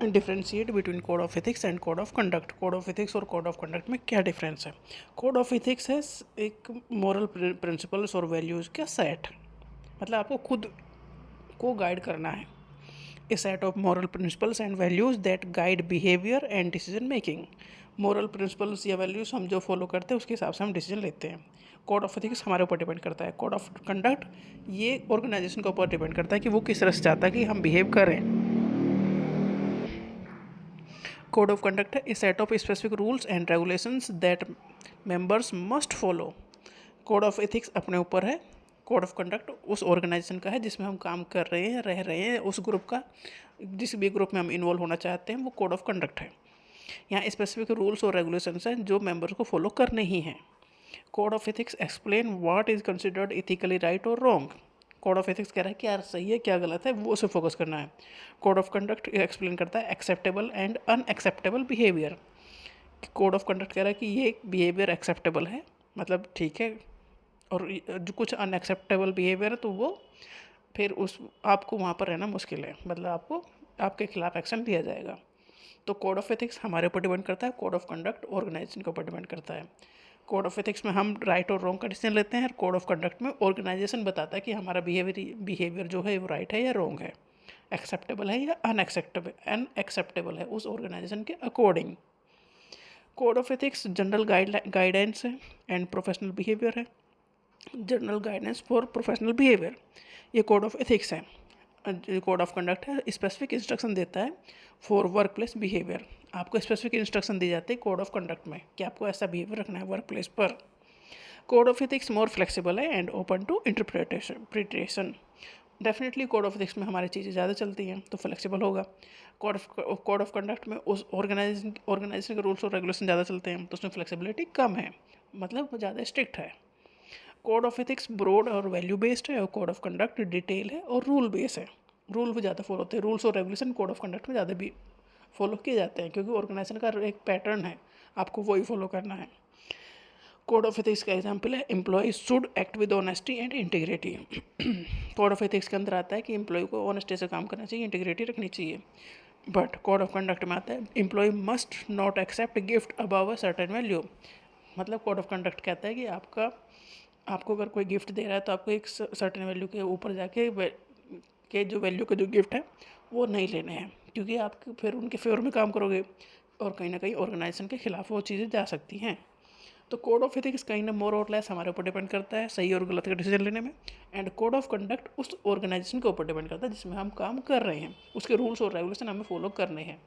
Differentiate between code of ethics and code of conduct. Code of ethics और code of conduct में क्या difference है? Code of ethics है एक moral principles और वैल्यूज़ का सेट, मतलब आपको खुद को गाइड करना है। A set of moral principles and values that guide behaviour and decision making. Moral principles या वैल्यूज़ हम जो फॉलो करते हैं उसके हिसाब से हम डिसीजन लेते हैं। कोड ऑफ एथिक्स हमारे ऊपर डिपेंड करता है। कोड ऑफ कंडक्ट ये ऑर्गेनाइजेशन के ऊपर डिपेंड करता है कि वो किस तरह से चाहता है कि हम बिहेव करें। कोड ऑफ कंडक्ट है a set of specific rules and regulations that members must follow. Code of ethics अपने ऊपर है। कोड ऑफ कंडक्ट उस ऑर्गेनाइजेशन का है जिसमें हम काम कर रहे हैं, रह रहे हैं, उस ग्रुप का, जिस भी ग्रुप में हम इन्वॉल्व होना चाहते हैं वो कोड ऑफ कंडक्ट है। यहाँ स्पेसिफिक रूल्स और रेगुलेशंस हैं जो मेंबर्स को फॉलो करने ही हैं। Code of ethics explain what is considered ethically right और रॉन्ग। कोड ऑफ एथिक्स कह रहा है क्या सही है क्या गलत है, वो उसे फोकस करना है। कोड ऑफ कंडक्ट एक्सप्लेन करता है acceptable and unacceptable behaviour. Code of conduct कह रहा है कि ये बिहेवियर एक्सेप्टेबल है, मतलब ठीक है, और जो कुछ अनएक्सेप्टेबल बिहेवियर है तो वो फिर उस आपको वहाँ पर रहना मुश्किल है, मतलब आपको आपके खिलाफ एक्शन लिया जाएगा। तो कोड ऑफ एथिक्स हमारे ऊपर डिपेंड करता है, कोड ऑफ कंडक्ट ऑर्गेनाइजेशन के ऊपर डिपेंड करता है। कोड ऑफ एथिक्स में हम राइट और रॉन्ग का डिसीजन लेते हैं, और कोड ऑफ कंडक्ट में ऑर्गेनाइजेशन बताता है कि हमारा बिहेवियर जो है वो राइट है या रॉन्ग है, एक्सेप्टेबल है या अनएक्सेप्टेबल है उस ऑर्गेनाइजेशन के according. Code of ethics general guidance है एंड प्रोफेशनल बिहेवियर है। General guidance for professional behaviour ये कोड ऑफ एथिक्स है। कोड ऑफ कंडक्ट है स्पेसिफिक इंस्ट्रक्शन देता है फॉर वर्क प्लेस बिहेवियर। आपको स्पेसिफिक इंस्ट्रक्शन दी जाती है कोड ऑफ कंडक्ट में कि आपको ऐसा बिहेवियर रखना है वर्क प्लेस पर। Code of ethics more flexible है and open to interpretation. Definitely code of ethics में हमारी चीज़ें ज़्यादा चलती हैं तो फ्लेक्सिबल होगा। कोड ऑफ कंडक्ट में उस ऑर्गेनाइजेशन के रूल्स और रेगुलेशन ज़्यादा चलते हैं तो उसमें फ्लेक्सिबिलिटी कम है, मतलब वो ज़्यादा स्ट्रिक्ट है। कोड ऑफ एथिक्स ब्रॉड और वैल्यू बेस्ड है और कोड ऑफ कंडक्ट डिटेल है और रूल बेस है। रूल भी ज़्यादा फॉलो होते हैं, रूल्स और रेगुलेशन कोड ऑफ कंडक्ट में ज़्यादा भी फॉलो किए जाते हैं क्योंकि ऑर्गेनाइजेशन का एक पैटर्न है, आपको वही फॉलो करना है। कोड ऑफ एथिक्स का एग्जांपल है employee should act with honesty and integrity. Code of ethics के अंदर आता है कि एम्प्लॉय को ऑनेस्टी से काम करना चाहिए, इंटीग्रिटी रखनी चाहिए। बट कोड ऑफ कंडक्ट में आता है employee must not accept gift above a certain value. मतलब कोड ऑफ कंडक्ट कहता है कि आपको अगर कोई गिफ्ट दे रहा है तो आपको एक सर्टेन वैल्यू के ऊपर जाके के जो वैल्यू के जो गिफ्ट है वो नहीं लेने हैं, क्योंकि आप फिर उनके फेवर में काम करोगे और कहीं ना कहीं ऑर्गेनाइजेशन के खिलाफ वो चीज़ें जा सकती हैं। तो कोड ऑफ एथिक्स कहीं ना मोर और लेस हमारे ऊपर डिपेंड करता है सही और गलत का डिसीजन लेने में। एंड कोड ऑफ कंडक्ट उस ऑर्गेनाइजेशन के ऊपर डिपेंड करता है जिसमें हम काम कर रहे हैं, उसके रूल्स और रेगुलेशन हमें फॉलो करने हैं।